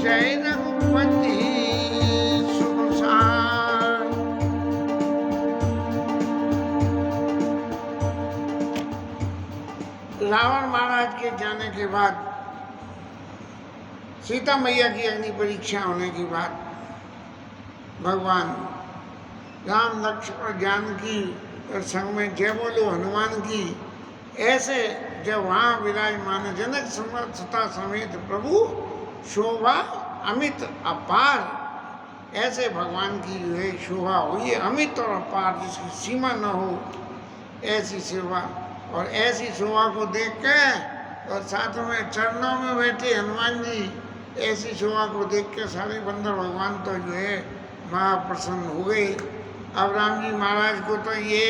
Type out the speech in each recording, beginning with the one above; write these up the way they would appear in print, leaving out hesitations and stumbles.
जय रघुपति सुरसार। रावण महाराज के जाने के बाद, सीता मैया की अग्नि परीक्षा होने के बाद, भगवान राम लक्ष्मण जानकी और संग में जय बोलो हनुमान की, ऐसे जब वहाँ विराजमान जनक समर्थता समेत प्रभु शोभा अमित अपार, ऐसे भगवान की जो है शोभा हुई है अमित और अपार, जिसकी सीमा न हो, ऐसी शोभा। और ऐसी शोभा को देख के और साथ में चरणों में बैठे हनुमान जी, ऐसी शोभा को देख के सारे बंदर भगवान तो जो है महाप्रसन्न हो गए। अब राम जी महाराज को तो ये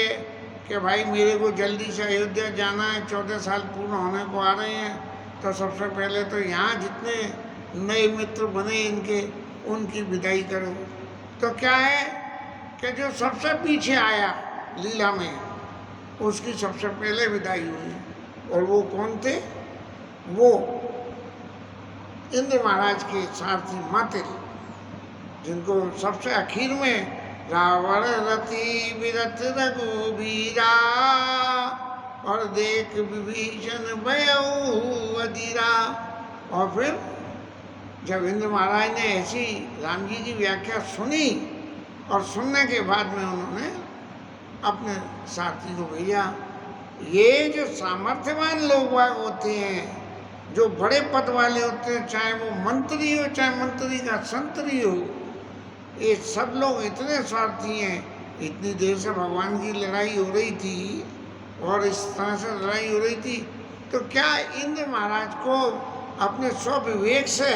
कि भाई मेरे को जल्दी से अयोध्या जाना है, 14 साल पूर्ण होने को आ रहे हैं, तो सबसे पहले तो यहाँ जितने नए मित्र बने इनके, उनकी विदाई करो। तो क्या है कि जो सबसे पीछे आया लीला में, उसकी सबसे पहले विदाई हुई। और वो कौन थे? वो इंद्र महाराज के सारथी मातिल, जिनको सबसे आखिर में रावण रति विरथ रघुबीरा, और देख विभीषण भयउ अधीरा। और फिर जब इंद्र महाराज ने ऐसी राम जी की व्याख्या सुनी, और सुनने के बाद में उन्होंने अपने साथी को भेजा। ये जो सामर्थ्यवान लोग बाग होते हैं, जो बड़े पद वाले होते हैं, चाहे वो मंत्री हो चाहे मंत्री का संतरी हो, ये सब लोग इतने स्वार्थी हैं। इतनी देर से भगवान की लड़ाई हो रही थी और इस तरह से लड़ाई हो रही थी, तो क्या इंद्र महाराज को अपने स्वविवेक से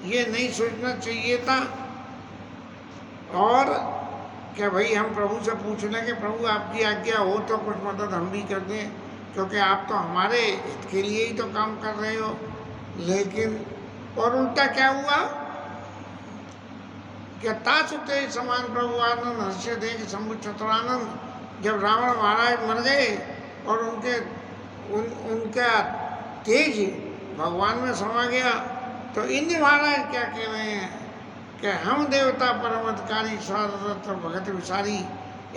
ये नहीं सोचना चाहिए था? और क्या भाई हम प्रभु से पूछ लें कि प्रभु आपकी आज्ञा हो तो कुछ मदद हम भी कर दें, क्योंकि आप तो हमारे हित के लिए ही तो काम कर रहे हो। लेकिन और उल्टा क्या हुआ? क्या तासुते समान प्रभु आनंद हर्ष्य देख शंभु चतुरानंद, जब रावण महाराज मर गए और उनका तेज भगवान में समा गया, तो इंद्र महाराज क्या कह रहे हैं कि हम देवता परमतकारी स्वार्थ भगत विसारी,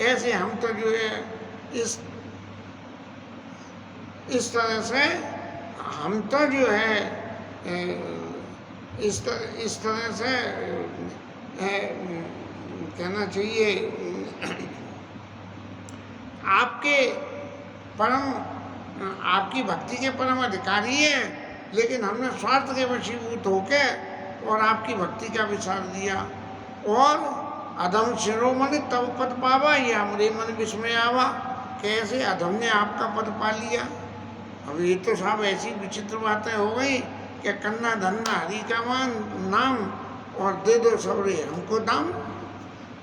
ऐसे हम तो जो है इस तरह से हम तो जो है इस तरह से कहना चाहिए, आपकी भक्ति के परम अधिकारी है, लेकिन हमने स्वार्थ के वशीभूत होके और आपकी भक्ति का विचार दिया। और अधम शिरोमणि तब पद पावा, या हमरे मन विस्मय आवा, कैसे अधम ने आपका पद पा लिया। अब ये तो साहब ऐसी विचित्र बातें हो गई कि कन्ना धन्ना हरि का मान नाम, और दे दो सबरे हमको दाम।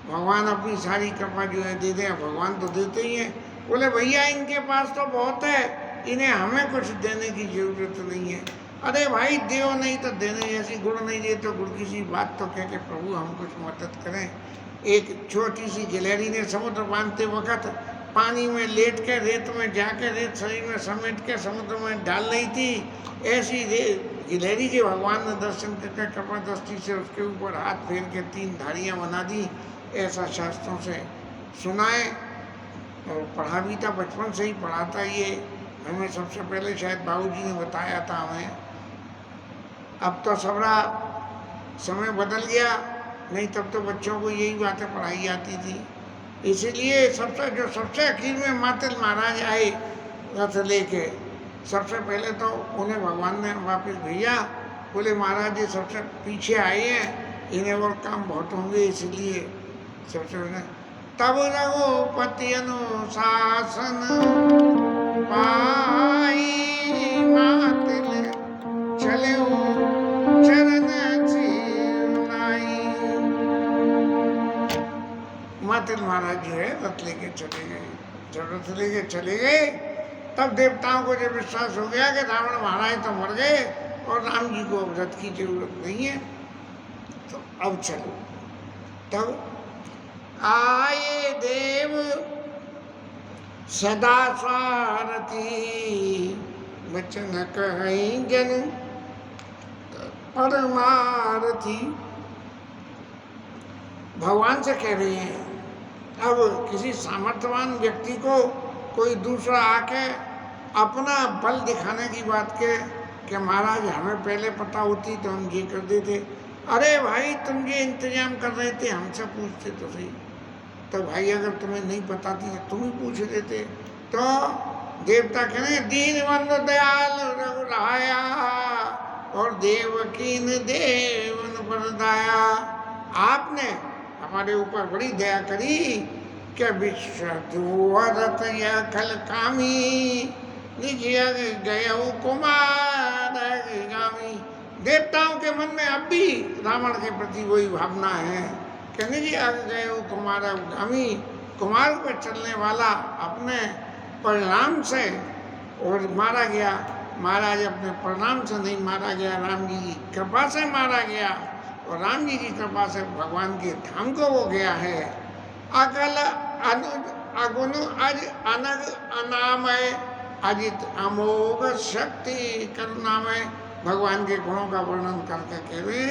भगवान अपनी सारी कृपा जो है दे दें, भगवान तो देते ही हैं। बोले भैया इनके पास तो बहुत है, इन्हें हमें कुछ देने की जरूरत नहीं है। अरे भाई देव नहीं तो देने जैसी, गुण नहीं दे तो गुड़ की सी बात तो कह के प्रभु हम कुछ मदद करें। एक छोटी सी गिलहरी ने समुद्र बांधते वक्त पानी में लेट के रेत में जाके रेत शरीर में समेट के समुद्र में डाल रही थी, ऐसी गिलहरी के भगवान ने दर्शन करके कृपा दृष्टि से उसके ऊपर हाथ फेर के 3 धारियाँ बना दी। ऐसा शास्त्रों से सुनाए और पढ़ा भी था, बचपन से ही पढ़ा था। ये हमें सबसे पहले शायद बाबूजी ने बताया था हमें। अब तो सबरा समय बदल गया, नहीं तब तो बच्चों को यही बातें पढ़ाई जाती थी। इसीलिए सबसे आखिर में मातिल महाराज आए रथ लेके, सबसे पहले तो उन्हें भगवान ने वापस भेजा। बोले महाराज ये सबसे पीछे आए हैं, इन्हें और काम बहुत होंगे, इसलिए सबसे पहले तब रघुपति अनुशासन पाई, मातिल चले चरण चिनाई। मातिल महाराज जो है रथ लेके चले गए। जब रथ लेके चले गए, तब देवताओं को जब विश्वास हो गया कि रावण महाराज तो मर गए और राम जी को अब रथ की जरूरत नहीं है, तो अब चलो। तब आए देव सदा स्वारथी, वचन कहीं जन परमारथी भगवान से कह रही हैं। अब किसी सामर्थ्यवान व्यक्ति को कोई दूसरा आके अपना बल दिखाने की बात के कि महाराज हमें पहले पता होती तो हम ये कर देते। अरे भाई तुम ये इंतजाम कर रहे थे हमसे पूछते तो सही। तो भाई अगर तुम्हें नहीं पता थी तो तुम ही पूछ लेते। तो देवता कहेंगे दीन बंधु दयाल रघुराया और देवकीन देवन बरदाया। आपने हमारे ऊपर बड़ी दया करी कि विश्वरत यह खल कामी गय कुमार गामी। देवताओं के मन में अब भी रावण के प्रति वही भावना है कि निज गए कुमार गामी, कुमार पर चलने वाला अपने परिणाम से और मारा गया। महाराज अपने परिणाम से नहीं मारा गया, राम जी की कृपा से मारा गया और राम जी की कृपा से भगवान के धाम को वो गया है। अकल अगुण अज अनग अनामय अजित अमोघ शक्ति करुणामय। भगवान के गुणों का वर्णन करके कह रहे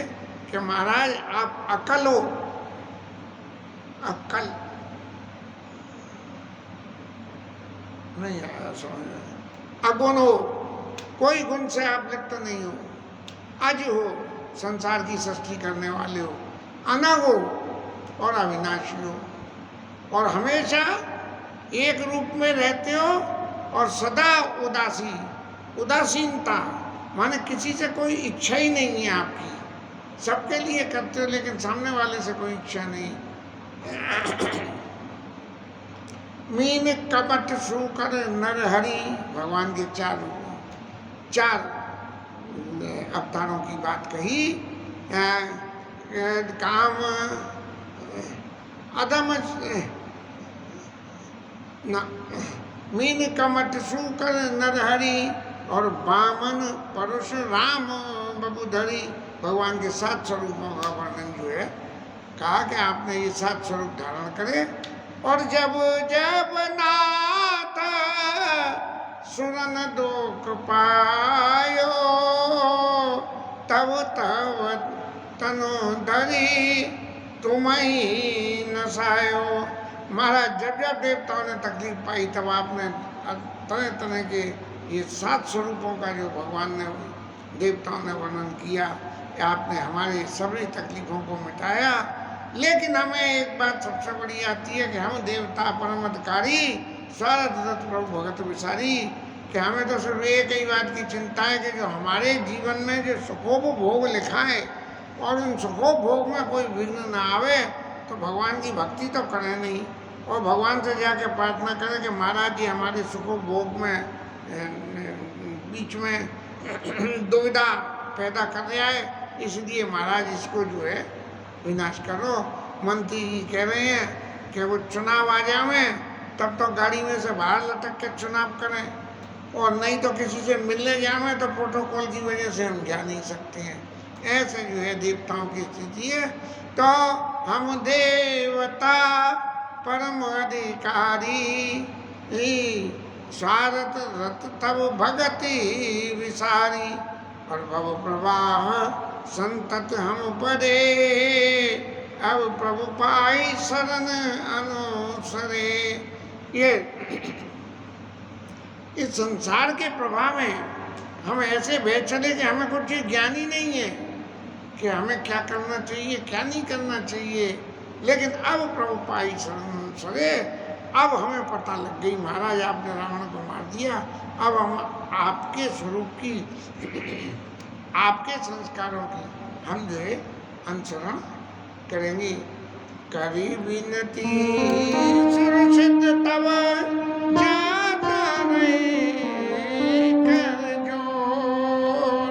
कि महाराज आप अकल हो। अकल नहीं आया समझ। अगुण हो, कोई गुण से आप लिप्त नहीं हो। अज हो, संसार की सृष्टि करने वाले हो। अनग हो और अविनाशी हो और हमेशा एक रूप में रहते हो और सदा उदासी, उदासीनता माने किसी से कोई इच्छा ही नहीं है आपकी। सबके लिए करते हो लेकिन सामने वाले से कोई इच्छा नहीं। मीन कपट सूकर नरहरि। भगवान के चार अवतारों की बात कही। काम अदम मीन कमट सूकर नरहरि और बामन परशुराम बबुधरी। भगवान के 7 स्वरूपों का वर्णन जो है कहा कि आपने ये 7 स्वरूप धारण करे। और जब जब नाथ सुरन दोख पायो तब तब तनो धरी तुम्हें नसायो। महाराज जब जब देवताओं ने तकलीफ पाई तब आपने तरह तरह के ये 7 स्वरूपों का जो भगवान ने देवताओं ने वर्णन किया, आपने हमारी सभी तकलीफों को मिटाया। लेकिन हमें एक बात सबसे बड़ी आती है कि हम देवता परमधिकारी स्वार्थ दत्त प्रभु भगत विसारी कि हमें तो सिर्फ एक ही बात की चिंता है कि जो हमारे जीवन में जो सुखोपभोग लिखा है और उन सुखोपभोग में कोई विघ्न ना आवे। तो भगवान की भक्ति तो करें नहीं और भगवान से जाके प्रार्थना करें कि महाराज जी हमारे सुखोपभोग में बीच में दुविधा पैदा कर रहा है, इसलिए महाराज इसको जो है विनाश करो। मंत्री जी कह रहे हैं कि वो चुनाव आ जाए तब तो गाड़ी में से बाहर लटक के चुनाव करें और नहीं तो किसी से मिलने जाए तो प्रोटोकॉल की वजह से हम जा नहीं सकते हैं। ऐसे जो है देवताओं की स्थिति है। तो हम देवता परम अधिकारी स्वार्थ रत तब भगति विसारी और भव प्रवाह संतत हम पदे अब प्रभु पाई शरण अनुसरे। ये इस संसार के प्रभाव में हम ऐसे बह चले कि हमें कुछ ज्ञान ही नहीं है कि हमें क्या करना चाहिए क्या नहीं करना चाहिए। लेकिन अब प्रभु पाई शरण अनुसरे, अब हमें पता लग गई महाराज आपने रावण को मार दिया। अब हम आपके स्वरूप की आपके संस्कारों की हम जो है अनुसरण करेंगे। करी विनती सुरसिद्ध तब जाता नहीं कर जोर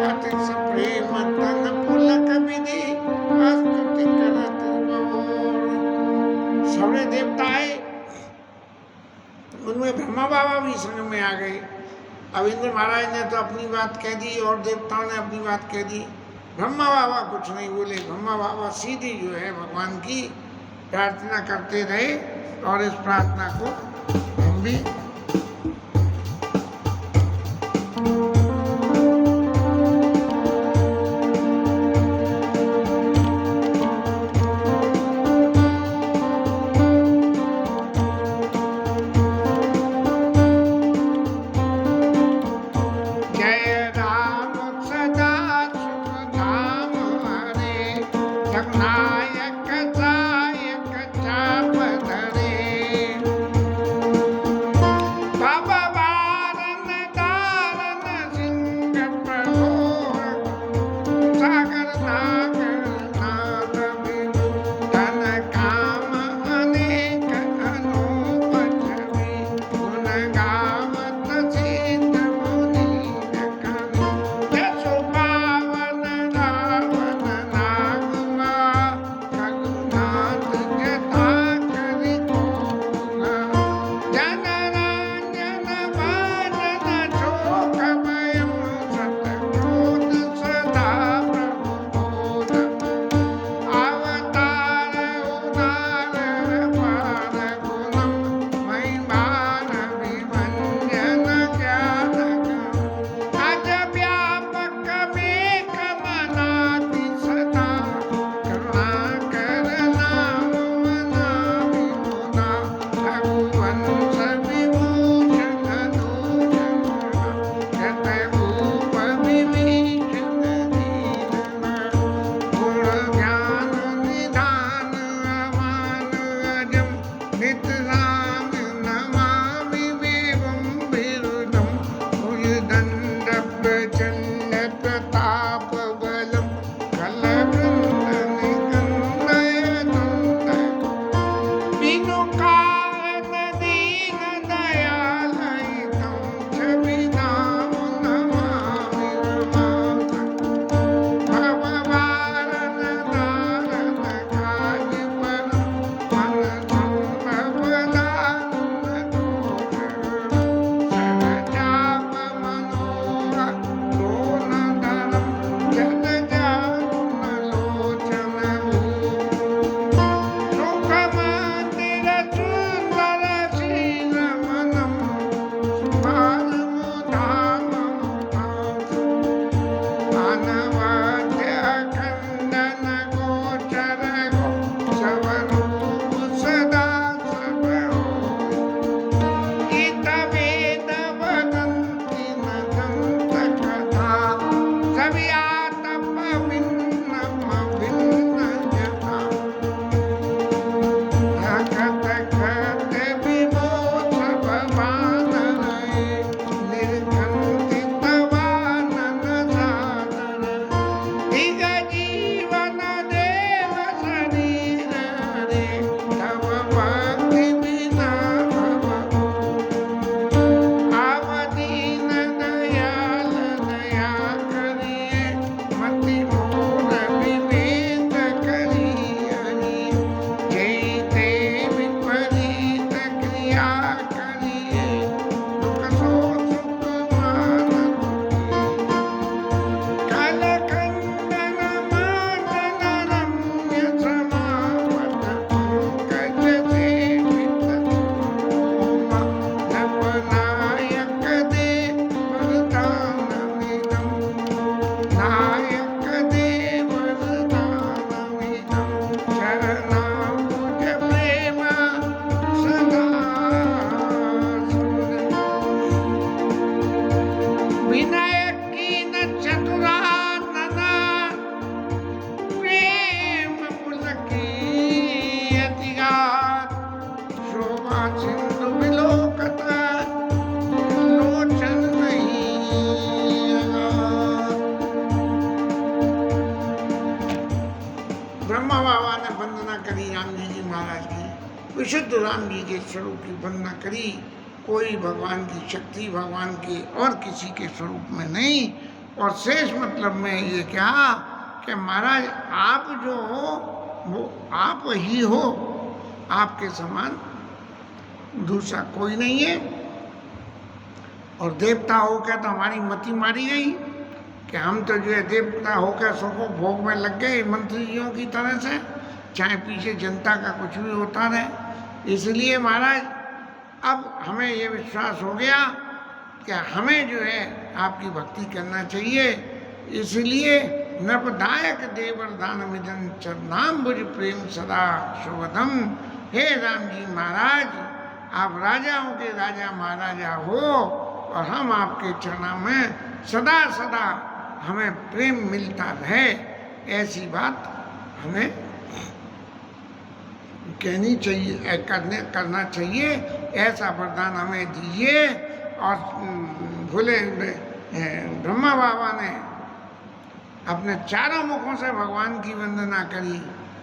अति प्रेम तन पुलक विधि स्तुति करत गौर। सारे देवता आए, उनमें ब्रह्मा बाबा भी संग में आ गए। अब इंद्र महाराज ने तो अपनी बात कह दी और देवताओं ने अपनी बात कह दी। ब्रह्मा बाबा कुछ नहीं बोले। ब्रह्मा बाबा सीधी जो है भगवान की प्रार्थना करते रहे और इस प्रार्थना को हम भी ब्रह्मा बाबा ने वंदना करी राम जी महाराज की, विशुद्ध राम जी के स्वरूप की वंदना करी। कोई भगवान की शक्ति भगवान के और किसी के स्वरूप में नहीं। और शेष मतलब में ये क्या कि महाराज आप जो हो वो आप ही हो, आपके समान दूसरा कोई नहीं है। और देवता होकर तो हमारी मति मारी गई कि हम तो जो है देवता होकर सबको भोग में लग गए मंत्रियों की तरह से, चाहे पीछे जनता का कुछ भी होता रहे। इसलिए महाराज अब हमें ये विश्वास हो गया कि हमें जो है आपकी भक्ति करना चाहिए। इसलिए नवदायक देवरदान मिदन चरणाम्बुज प्रेम सदा शोभदम। हे राम जी महाराज, आप राजाओं के राजा महाराजा हो और हम आपके चरणों में सदा सदा हमें प्रेम मिलता रहे, ऐसी बात हमें कहनी चाहिए, करना चाहिए। ऐसा वरदान हमें दीजिए। और भोले ब्रह्मा बाबा ने अपने चारों मुखों से भगवान की वंदना करी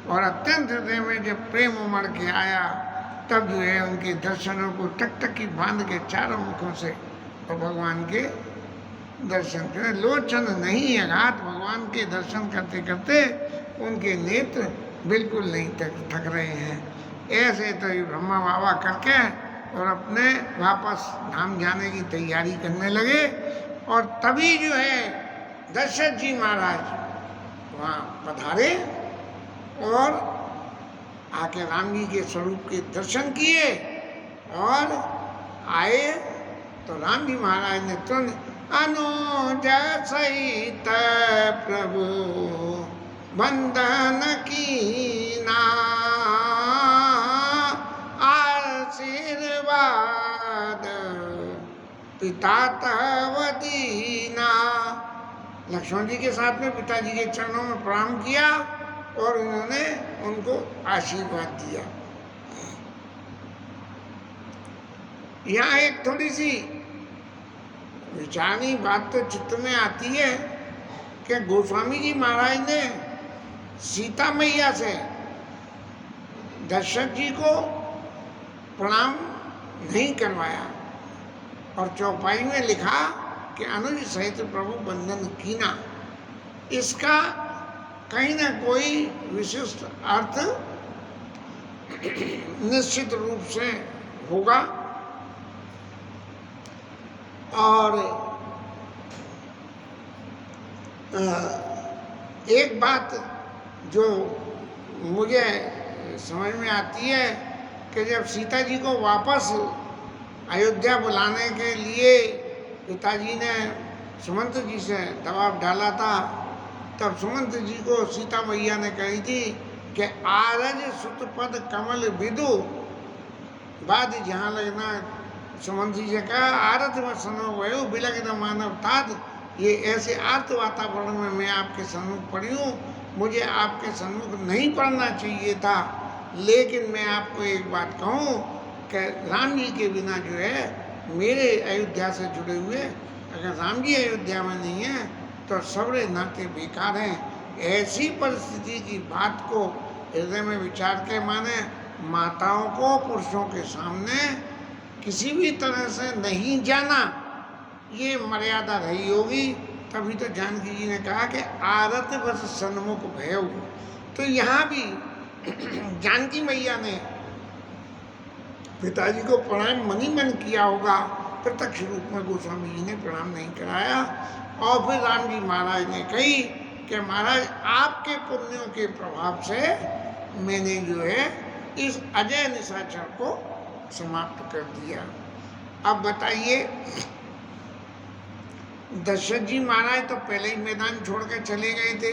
और अत्यंत हृदय में जब प्रेम उमड़ के आया तब जो है उनके दर्शनों को टकटकी बांध के चारों मुखों से और भगवान के दर्शन करें। लोचन नहीं अघात, भगवान के दर्शन करते करते उनके नेत्र बिल्कुल नहीं थक रहे हैं। ऐसे तो ये ब्रह्मा बाबा करके और अपने वापस धाम जाने की तैयारी करने लगे। और तभी जो है दशरथ जी महाराज वहाँ पधारे और आके राम जी के स्वरूप के दर्शन किए और आए तो राम जी महाराज ने तुरंत अनुज सहित प्रभु वंदन कीना, आशीर्वाद पिता तव दीना। लक्ष्मण जी के साथ में पिताजी के चरणों में प्रणाम किया और उन्होंने उनको आशीर्वाद दिया। यहाँ एक थोड़ी सी विचारनी बात तो चित्त में आती है कि गोस्वामी जी महाराज ने सीता मैया से दशरथ जी को प्रणाम नहीं करवाया और चौपाई में लिखा कि अनुज सहित प्रभु बंधन कीना। इसका कहीं ना कोई विशिष्ट अर्थ निश्चित रूप से होगा। और एक बात जो मुझे समझ में आती है कि जब सीता जी को वापस अयोध्या बुलाने के लिए पिताजी ने सुमंत जी से दबाव डाला था, तब सुमंत जी को सीता मैया ने कही थी कि आरज सुतपद कमल विदु, बाद जहाँ लगना सुमंत जी से कहा आरत में सनो वयु बिलग न मानव तात। ये ऐसे आर्त वातावरण में मैं आपके सन्मुख पड़ी हूँ, मुझे आपके सन्मुख नहीं पढ़ना चाहिए था। लेकिन मैं आपको एक बात कहूँ कि राम जी के बिना जो है मेरे अयोध्या से जुड़े हुए, अगर राम जी अयोध्या में नहीं है तो सबरे नाते बेकार हैं। ऐसी परिस्थिति की बात को हृदय में विचार के माने माताओं को पुरुषों के सामने किसी भी तरह से नहीं जाना, ये मर्यादा रही होगी। तभी तो जानकी जी ने कहा कि आरत बस सन्मुख भयउ। तो यहाँ भी जानकी मैया ने पिताजी को प्रणाम मनी मन किया होगा, प्रत्यक्ष रूप में गोस्वामी जी ने प्रणाम नहीं कराया। और फिर राम जी महाराज ने कही कि महाराज आपके पुण्यों के प्रभाव से मैंने जो है इस अजय निशाचर को समाप्त कर दिया। अब बताइए, दशरथ जी महाराज तो पहले ही मैदान छोड़ कर चले गए थे,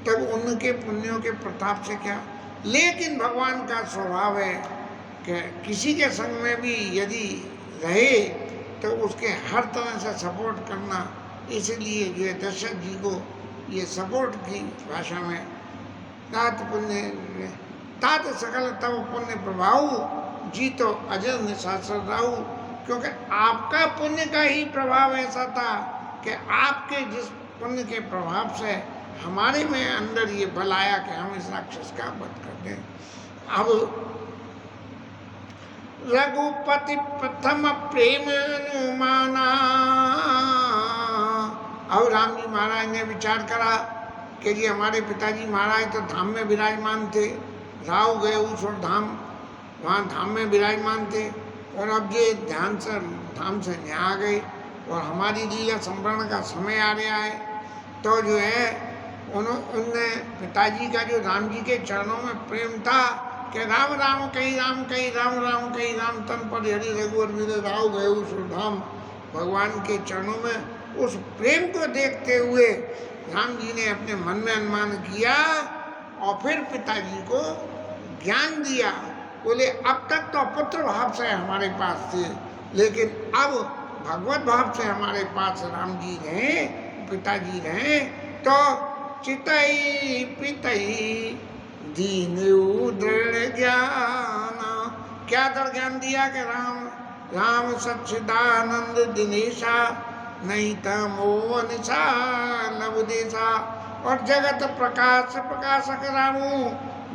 तब उनके पुण्यों के प्रताप से क्या। लेकिन भगवान का स्वभाव है कि किसी के संग में भी यदि रहे तो उसके हर तरह से सपोर्ट करना। इसलिए जो है दशरथ जी को ये सपोर्ट की भाषा में तात पुण्य तात सकल तब पुण्य प्रभाव जी तो अजर निशाचर राहु। क्योंकि आपका पुण्य का ही प्रभाव ऐसा था कि आपके जिस पुण्य के प्रभाव से हमारे में अंदर ये बल आया कि हम इस राक्षस का वध कर दें। अब रघुपति प्रथम प्रेम अनुमाना, अब राम जी महाराज ने विचार करा कि जी हमारे पिताजी महाराज तो धाम में विराजमान थे, राव गए उस और धाम, वहाँ धाम में विराजमान थे, और अब ये ध्यान से धाम से यहाँ आ गए और हमारी लीला संवरण का समय आ रहा है। तो जो है उनने पिताजी का जो राम जी के चरणों में प्रेम था कि राम राम कही राम कही राम राम कही राम तन पर हरि रघुवर वीर राव गए उस धाम, भगवान के चरणों में उस प्रेम को देखते हुए राम जी ने अपने मन में अनुमान किया और फिर पिताजी को ज्ञान दिया। बोले अब तक तो पुत्र भाव से हमारे पास थे, लेकिन अब भगवत भाव से हमारे पास राम जी रहे, पिताजी रहे, तो चितई पितई दीन दृढ़ ज्ञान। क्या दृढ़ ज्ञान दिया कि राम राम सच्चिदानंद दिनेशा नहीं तमो निशा लवदेशा, और जगत प्रकाश प्रकाशक रामू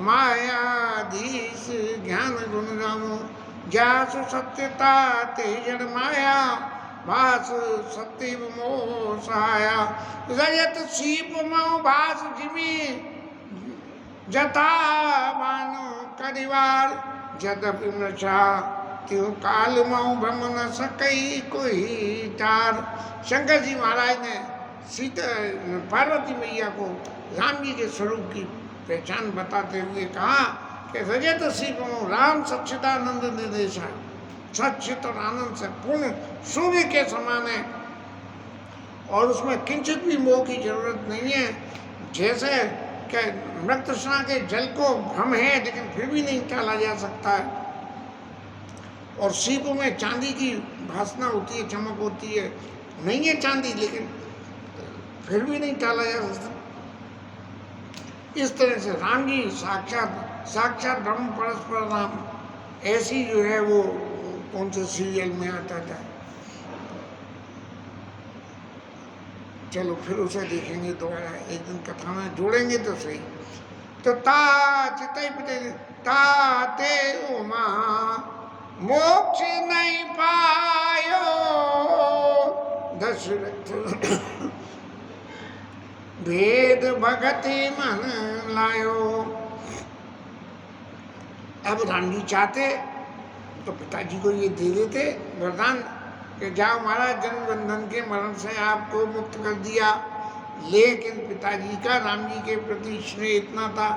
मायाधीश ज्ञान गुण रामू, ज्ञासु सत्यता तेजन माया भास सत्य मोह सहाया, रजत सीप मऊ भास जिमी जथा मानो करिवार, जदपि मृषा त्यों काल मऊ भ्रम न सकई कोई तार। शंकर जी महाराज ने सीता पार्वती मैया को राम जी के स्वरूप की पहचान बताते हुए कहा कि रजत सीपमो राम सच्चिदानंद निर्देशा, सच्चित और आनंद से पूर्ण सूर्य के समान है और उसमें किंचित भी मोह की जरूरत नहीं है। जैसे कि मृत तृष्णा के जल को भ्रम है लेकिन फिर भी नहीं टाला जा सकता है, और सीप में चांदी की भासना होती है, चमक होती है, नहीं है चांदी लेकिन फिर भी नहीं टाला जा सकता। इस तरह से राम जी साक्षात ब्रह्म परस्पर राम, ऐसी जो है वो कौन से सीरियल में आता था, चलो फिर उसे देखेंगे दोबारा एक दिन, कथा में जोड़ेंगे तो सही। तो ता चितई पितई ताते उमा मोक्ष नहीं पायो, दशरथ भेद भगति मन लायो। अब राम जी चाहते तो पिताजी को ये दे देते वरदान कि जाओ महाराज जन्म बंधन के मरण से आपको मुक्त कर दिया, लेकिन पिताजी का राम जी के प्रति स्नेह इतना था,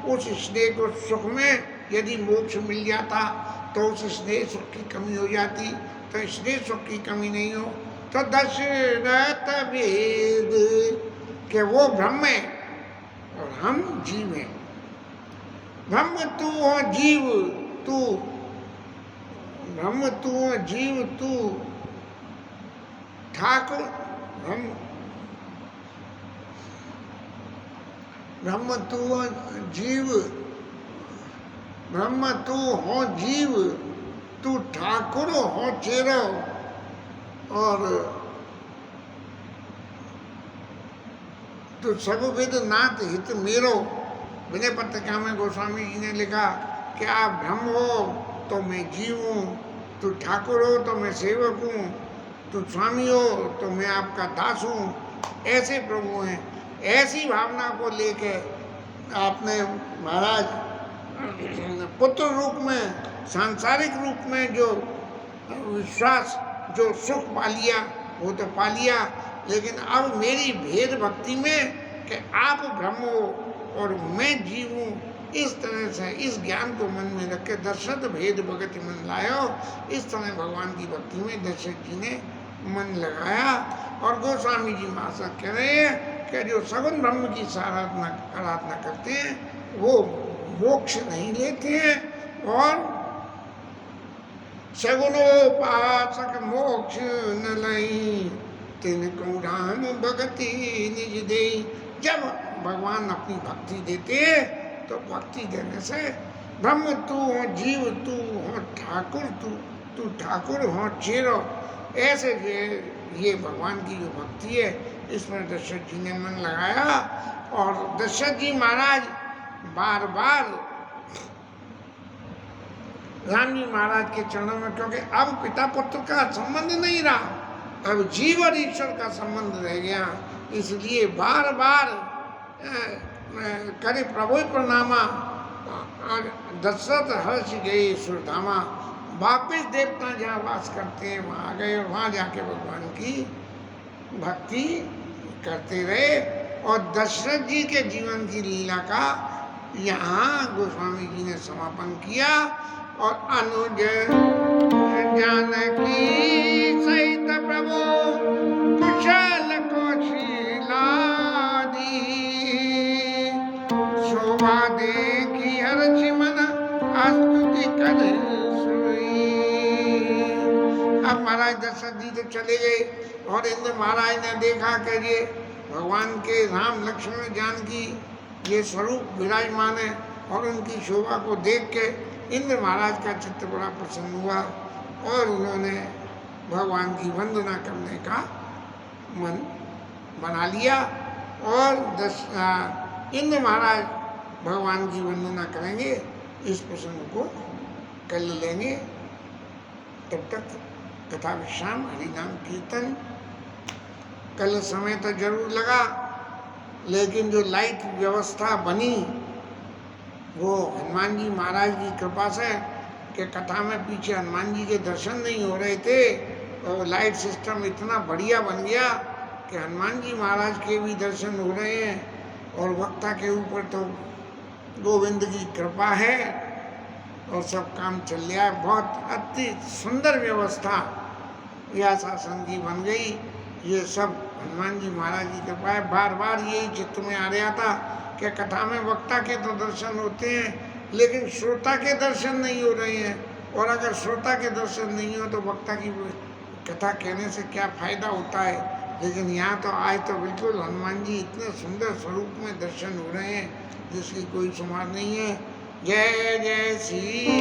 उस स्नेह को सुख में यदि मोक्ष मिल जाता तो उस स्नेह सुख की कमी हो जाती, तो स्नेह सुख की कमी नहीं हो। तो दशरथ भेद कि वो ब्रह्म है और हम जीव हैं, ब्रह्म तू हो जीव तू, ब्रह्म तू हो जीव तू ठाकुर, ब्रह्म तू हो जीव, ब्रह्म तू हो जीव तू ठाकुर हो चेरो, और तू सब विद नाथ हित मेरो। विनय पत्रिका में गोस्वामी जी ने लिखा कि आप ब्रह्म हो तो मैं जीव हूँ, तू ठाकुर हो तो मैं सेवक हूँ, तू स्वामी हो तो मैं आपका दास हूँ। ऐसे प्रभु हैं, ऐसी भावना को लेके आपने महाराज पुत्र रूप में, सांसारिक रूप में जो विश्वास, जो सुख पा लिया वो तो पा लिया, लेकिन अब मेरी भेद भक्ति में कि आप ब्रह्म हो और मैं जीव हूँ, इस तरह से इस ज्ञान को मन में रख के दशरथ भेद भगति मन लायो। इस तरह भगवान की भक्ति में दशरथ जी ने मन लगाया। और गोस्वामी जी महाराज कह रहे हैं कि जो सगुण ब्रह्म की आराधना करते हैं वो मोक्ष नहीं लेते हैं, और सगुणोपासक मोक्ष न लई तिनको राम भक्ति निज दे। जब भगवान अपनी भक्ति देते हैं तो भक्ति देने से ब्रह्म तू हो जीव तू हो ठाकुर तू ठाकुर हो चेरो, ऐसे ये भगवान की जो भक्ति है इस पर दशरथ जी ने मन लगाया और दशरथ जी महाराज बार बार राम जी महाराज के चरणों में, क्योंकि अब पिता पुत्र का संबंध नहीं रहा, अब जीव और ईश्वर का संबंध रह गया, इसलिए बार बार करे प्रभु प्रणामा। दशरथ हर्ष गए सुरधामा, वापिस देवता जहाँ वास करते हैं वहाँ आ गए और वहाँ जाके भगवान की भक्ति करते रहे। और दशरथ जी के जीवन की लीला का यहाँ गोस्वामी जी ने समापन किया। और अनुज जानकी सहित प्रभु कुशल कौशलादी, शोभा देखी हर्षि मन स्तुति कर सोई। अब महाराज दशरथ जी तो चले गए और इंद्र महाराज ने देखा कि ये भगवान के राम लक्ष्मण जानकी ये स्वरूप विराजमान है, और उनकी शोभा को देख के इंद्र महाराज का चित्त बड़ा प्रसन्न हुआ और उन्होंने भगवान की वंदना करने का मन बना लिया। और इंद्र महाराज भगवान की वंदना करेंगे, इस प्रसंग को कल लेंगे। तब तक कथा विश्राम, हरिनाम कीर्तन। कल समय तो जरूर लगा, लेकिन जो लाइट व्यवस्था बनी वो हनुमान जी महाराज की कृपा से, कि कथा में पीछे हनुमान जी के दर्शन नहीं हो रहे थे और लाइट सिस्टम इतना बढ़िया बन गया कि हनुमान जी महाराज के भी दर्शन हो रहे हैं। और वक्ता के ऊपर तो गोविंद की कृपा है और सब काम चल रहा है। बहुत अति सुंदर व्यवस्था व्यासासन की बन गई। ये सब हनुमान जी महाराज की कृपा है। बार बार यही चित्त में आ रहा था कि कथा में वक्ता के तो दर्शन होते हैं, लेकिन श्रोता के दर्शन नहीं हो रहे हैं। और अगर श्रोता के दर्शन नहीं हो तो वक्ता की कथा कहने से क्या फायदा होता है। लेकिन यहाँ तो आज तो बिल्कुल हनुमान जी इतने सुंदर स्वरूप में दर्शन हो रहे हैं जिसकी कोई शुमार नहीं है। जय जय सीताराम।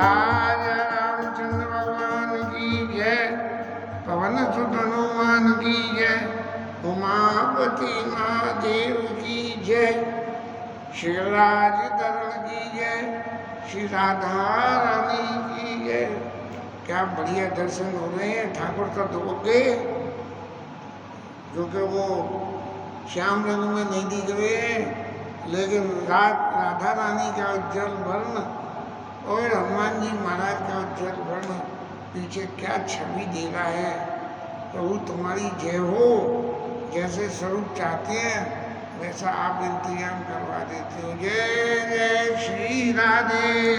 राजा रामचंद्र भगवान की जय, पवन सुत हनुमान की जय, उमापति महादेव की जय, श्री राज दरण की जय, श्री राधा रानी की जय। क्या बढ़िया दर्शन हो रहे हैं। ठाकुर तो दुबक गए क्योंकि वो श्याम रंग में नहीं दिख रहे हैं, लेकिन राधा रानी का उज्जवल वर्ण और हनुमान जी महाराज का उज्जवल वर्ण पीछे क्या छवि दे रहा है। प्रभु तुम्हारी जय हो, जैसे स्वरूप चाहते हैं वैसा आप इंतजाम करवा देते हो। जय जय श्री राधे।